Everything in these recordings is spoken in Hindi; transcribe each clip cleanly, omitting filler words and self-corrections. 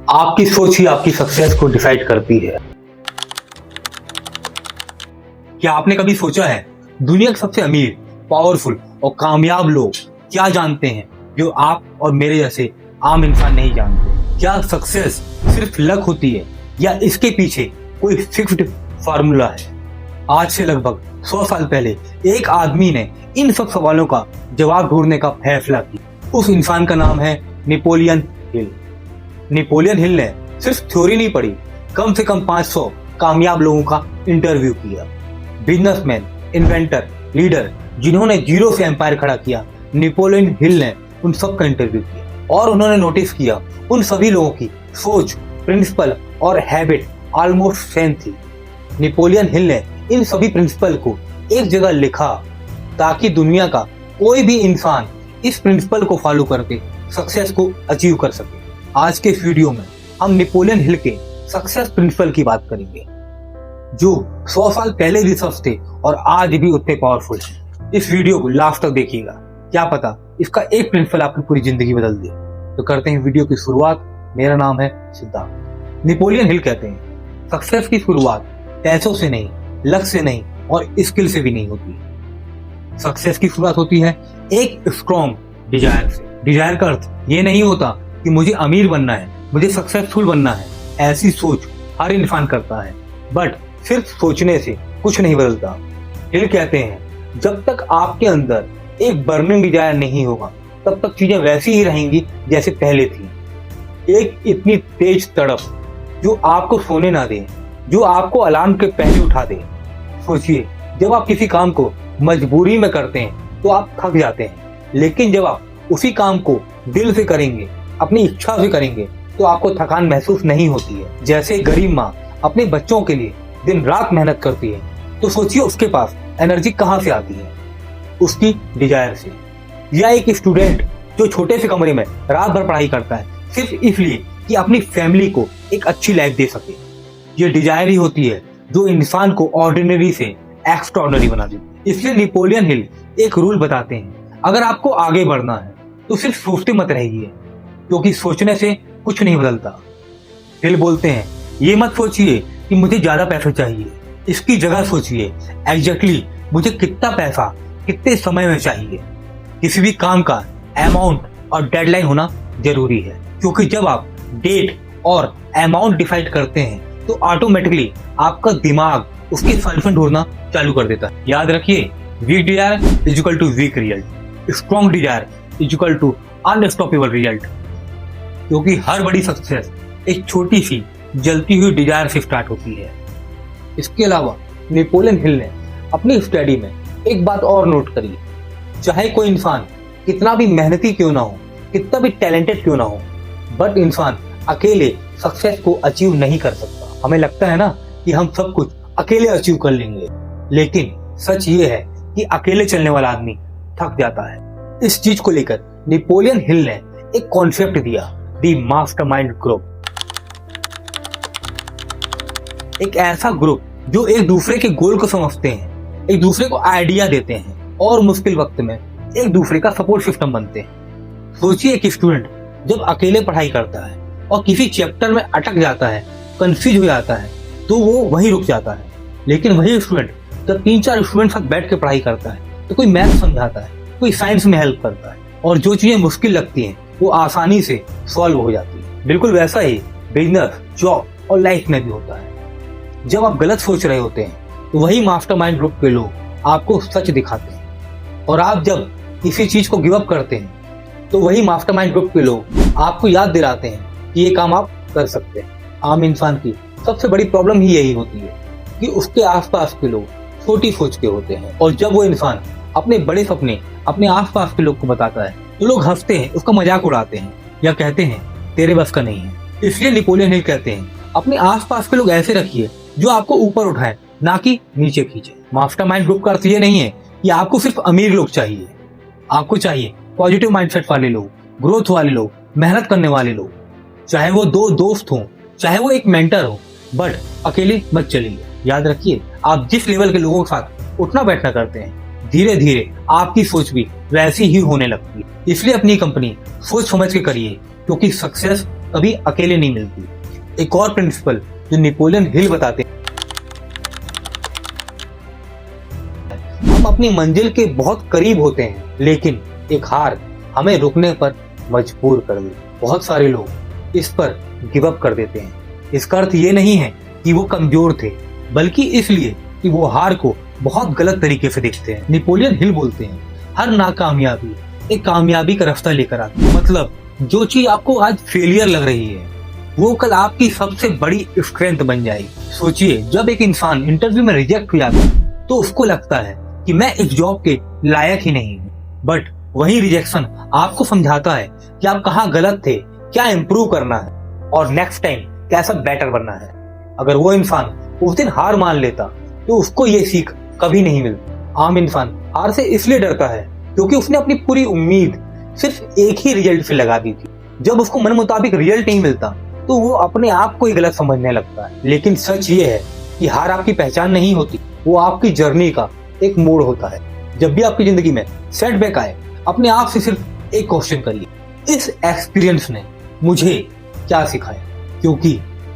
आपकी सोच ही आपकी सक्सेस को डिसाइड करती है। क्या आपने कभी सोचा है दुनिया के सबसे अमीर, पावरफुल और कामयाब लोग क्या जानते हैं जो आप और मेरे जैसे आम इंसान नहीं जानते? क्या सक्सेस सिर्फ लक होती है या इसके पीछे कोई फिक्स्ड फार्मूला है? आज से लगभग 100 साल पहले एक आदमी ने इन सब सवालों का जवाब ढूंढने का फैसला किया। उस इंसान का नाम है नेपोलियन हिल। नेपोलियन हिल ने सिर्फ थ्योरी नहीं पढ़ी, कम से कम 500 कामयाब लोगों का इंटरव्यू किया। बिजनेसमैन, इन्वेंटर, लीडर जिन्होंने जीरो से एम्पायर खड़ा किया, नेपोलियन हिल ने उन सब का इंटरव्यू किया और उन्होंने नोटिस किया उन सभी लोगों की सोच, प्रिंसिपल और हैबिट ऑलमोस्ट सेम थी। नेपोलियन हिल ने इन सभी प्रिंसिपल को एक जगह लिखा ताकि दुनिया का कोई भी इंसान इस प्रिंसिपल को फॉलो करके सक्सेस को अचीव कर सके। आज के इस वीडियो में हम नेपोलियन हिल के सक्सेस प्रिंसिपल की बात करेंगे जो 100 साल पहले रिसर्च थे और आज भी उतने पावरफुल हैं। इस वीडियो को लास्ट तक देखिएगा, क्या पता इसका एक प्रिंसिपल आपकी पूरी जिंदगी बदल दे। तो करते हैं वीडियो की शुरुआत। मेरा नाम है सिद्धार्थ। नेपोलियन हिल कहते हैं सक्सेस की शुरुआत पैसों से नहीं, लक से नहीं और स्किल से भी नहीं होती। सक्सेस की शुरुआत होती है एक स्ट्रॉन्ग डिजायर से। डिजायर का अर्थ ये नहीं होता कि मुझे अमीर बनना है, मुझे सक्सेसफुल बनना है। ऐसी सोच हर इंसान करता है, बट सिर्फ सोचने से कुछ नहीं बदलता। हिल कहते हैं जब तक आपके अंदर एक बर्निंग डिजायर नहीं होगा तब तक चीजें वैसी ही रहेंगी जैसे पहले थी। एक इतनी तेज तड़प जो आपको सोने ना दे, जो आपको अलार्म के पहले उठा दे। सोचिए, जब आप किसी काम को मजबूरी में करते हैं तो आप थक जाते हैं, लेकिन जब आप उसी काम को दिल से करेंगे, अपनी इच्छा से करेंगे तो आपको थकान महसूस नहीं होती है। जैसे गरीब माँ अपने बच्चों के लिए दिन रात मेहनत करती है, तो सोचिए उसके पास एनर्जी कहाँ से आती है? उसकी डिजायर से। या एक स्टूडेंट जो छोटे से कमरे में रात भर पढ़ाई करता है सिर्फ इसलिए कि अपनी फैमिली को एक अच्छी लाइफ दे सके। ये डिजायर ही होती है जो इंसान को ऑर्डिनरी से एक्स्ट्राऑर्डिनरी बना देती है। इसलिए नेपोलियन हिल एक रूल बताते हैं, अगर आपको आगे बढ़ना है तो सिर्फ सोचते मत रहिए, क्योंकि सोचने से कुछ नहीं बदलता। हिल बोलते हैं ये मत सोचिए कि मुझे ज्यादा पैसा चाहिए, इसकी जगह सोचिए एग्जैक्टली मुझे कितना पैसा कितने समय में चाहिए। किसी भी काम का अमाउंट और डेडलाइन होना जरूरी है, क्योंकि जब आप डेट और अमाउंट डिसाइड करते हैं तो ऑटोमेटिकली आपका दिमाग उसके सॉल्यूशन ढूंढना चालू कर देता है। याद रखिए, weak desire is equal to weak result, strong desire is equal to unstoppable result. क्योंकि हर बड़ी सक्सेस एक छोटी सी जलती हुई डिजायर से स्टार्ट होती है। इसके अलावा नेपोलियन हिल ने अपनी स्टडी में एक बात और नोट करी, चाहे कोई इंसान कितना भी मेहनती क्यों ना हो, कितना भी टैलेंटेड क्यों ना हो, बट इंसान अकेले सक्सेस को अचीव नहीं कर सकता। हमें लगता है ना कि हम सब कुछ अकेले अचीव कर लेंगे, लेकिन सच ये है कि अकेले चलने वाला आदमी थक जाता है। इस चीज को लेकर नेपोलियन हिल ने एक कॉन्सेप्ट दिया, द मास्टरमाइंड ग्रुप। एक ऐसा ग्रुप जो एक दूसरे के गोल को समझते हैं, एक दूसरे को आइडिया देते हैं और मुश्किल वक्त में एक दूसरे का सपोर्ट सिस्टम बनते हैं। सोचिए एक स्टूडेंट जब अकेले पढ़ाई करता है और किसी चैप्टर में अटक जाता है, कंफ्यूज हो जाता है, तो वो वहीं रुक जाता है। लेकिन वही स्टूडेंट जब 3-4 स्टूडेंट साथ बैठ के पढ़ाई करता है तो कोई मैथ समझाता है, कोई साइंस में हेल्प करता है और जो चीजें मुश्किल लगती हैं वो आसानी से सॉल्व हो जाती है। बिल्कुल वैसा ही बिजनेस, जॉब और लाइफ में भी होता है। जब आप गलत सोच रहे होते हैं तो वही मास्टरमाइंड ग्रुप के लोग आपको सच दिखाते हैं, और आप जब किसी चीज को गिव अप करते हैं तो वही मास्टरमाइंड ग्रुप के लोग आपको याद दिलाते हैं कि ये काम आप कर सकते हैं। आम इंसान की सबसे बड़ी प्रॉब्लम ही यही होती है कि उसके आसपास के लोग छोटी सोच के होते हैं, और जब वो इंसान अपने बड़े सपने अपने आसपास के लोग को बताता है तो लोग हंसते हैं, उसका मजाक उड़ाते हैं या कहते हैं तेरे बस का नहीं है। इसलिए नेपोलियन हिल कहते हैं अपने आसपास के लोग ऐसे रखिए जो आपको ऊपर उठाए, ना कि नीचे खींचे। मास्टरमाइंड ग्रुप का अर्थ ये नहीं है कि आपको सिर्फ अमीर लोग चाहिए, आपको चाहिए पॉजिटिव माइंडसेट वाले लोग, ग्रोथ वाले लोग, मेहनत करने वाले लोग। चाहे वो 2 दोस्त हों, चाहे वो एक मेंटर हो, बट अकेले मत चलिए। याद रखिए, आप जिस लेवल के लोगों के साथ उठना बैठना करते हैं, धीरे धीरे आपकी सोच भी वैसी ही होने लगती है। इसलिए अपनी कंपनी सोच समझ के करिए, क्योंकि सक्सेस कभी अकेले नहीं मिलती। एक और प्रिंसिपल जो नेपोलियन हिल बताते हैं, हम अपनी मंजिल के बहुत करीब होते हैं, लेकिन एक हार हमें रुकने पर मजबूर कर देती है। बहुत सारे लोग इस पर गिव अप कर देते हैं। इसका अर्थ ये नहीं है कि वो कमजोर थे, बल्कि इसलिए कि वो हार को बहुत गलत तरीके से देखते हैं। नेपोलियन हिल बोलते हैं, हर नाकामयाबी एक कामयाबी का रास्ता लेकर आती है। मतलब जो चीज आपको आज फेलियर लग रही है, वो कल आपकी सबसे बड़ी स्ट्रेंथ बन जाएगी। सोचिए, जब एक इंसान इंटरव्यू में रिजेक्ट हो जाता है तो उसको लगता है कि मैं इस जॉब के लायक ही नहीं हूँ, बट वही रिजेक्शन आपको समझाता है कि आप कहाँ गलत थे, क्या इम्प्रूव करना है और नेक्स्ट टाइम कैसा बेटर बनना है। अगर वो इंसान उस दिन हार मान लेता तो उसको ये सीख कभी नहीं मिलती। आम इंसान हार से इसलिए डरता है क्योंकि उसने अपनी पूरी उम्मीद सिर्फ एक ही रिजल्ट से लगा दी थी। जब उसको मन मुताबिक रिजल्ट नहीं मिलता तो वो अपने आप को ही गलत समझने लगता है। लेकिन सच ये है कि हार आपकी पहचान नहीं होती, वो आपकी जर्नी का एक मोड़ होता है। जब भी आपकी जिंदगी में सेटबैक आए, अपने आप से सिर्फ एक क्वेश्चन करिए, इस एक्सपीरियंस ने मुझे क्या सिखाया? क्योंकि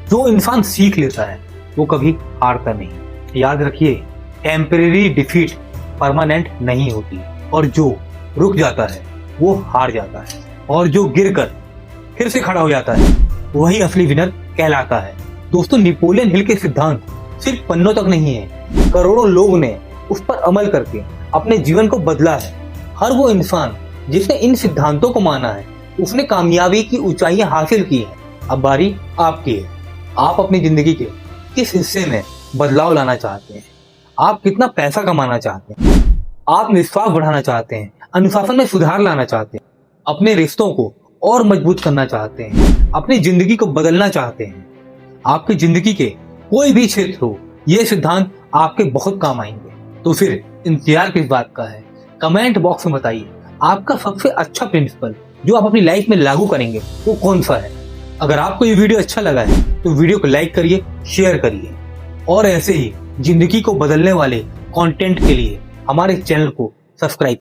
जो इंसान सीख लेता है वो कभी हारता नहीं। याद रखिए, टेम्परेरी डिफीट परमानेंट नहीं होती, और जो रुक जाता है वो हार जाता है, और जो गिरकर फिर से खड़ा हो जाता है वही असली विनर कहलाता है। दोस्तों, नेपोलियन हिल के सिद्धांत सिर्फ पन्नों तक नहीं है, करोड़ों लोग ने उस पर अमल करके अपने जीवन को बदला है। हर वो इंसान जिसने इन सिद्धांतों को माना है, उसने कामयाबी की ऊंचाइयां हासिल की है। अब बारी आपकी है। आप अपनी जिंदगी के किस हिस्से में बदलाव लाना चाहते हैं? आप कितना पैसा कमाना चाहते हैं? आप विश्वास बढ़ाना चाहते हैं, अनुशासन में सुधार लाना चाहते हैं, अपने रिश्तों को और मजबूत करना चाहते हैं, अपनी जिंदगी को बदलना चाहते हैं? आपकी जिंदगी के कोई भी क्षेत्र हो, ये सिद्धांत आपके बहुत काम आएंगे। तो फिर इंतजार किस बात का है? कमेंट बॉक्स में बताइए आपका सबसे अच्छा प्रिंसिपल जो आप अपनी लाइफ में लागू करेंगे वो कौन सा है। अगर आपको ये वीडियो अच्छा लगा है तो वीडियो को लाइक करिए, शेयर करिए, और ऐसे ही जिंदगी को बदलने वाले कंटेंट के लिए हमारे चैनल को सब्सक्राइब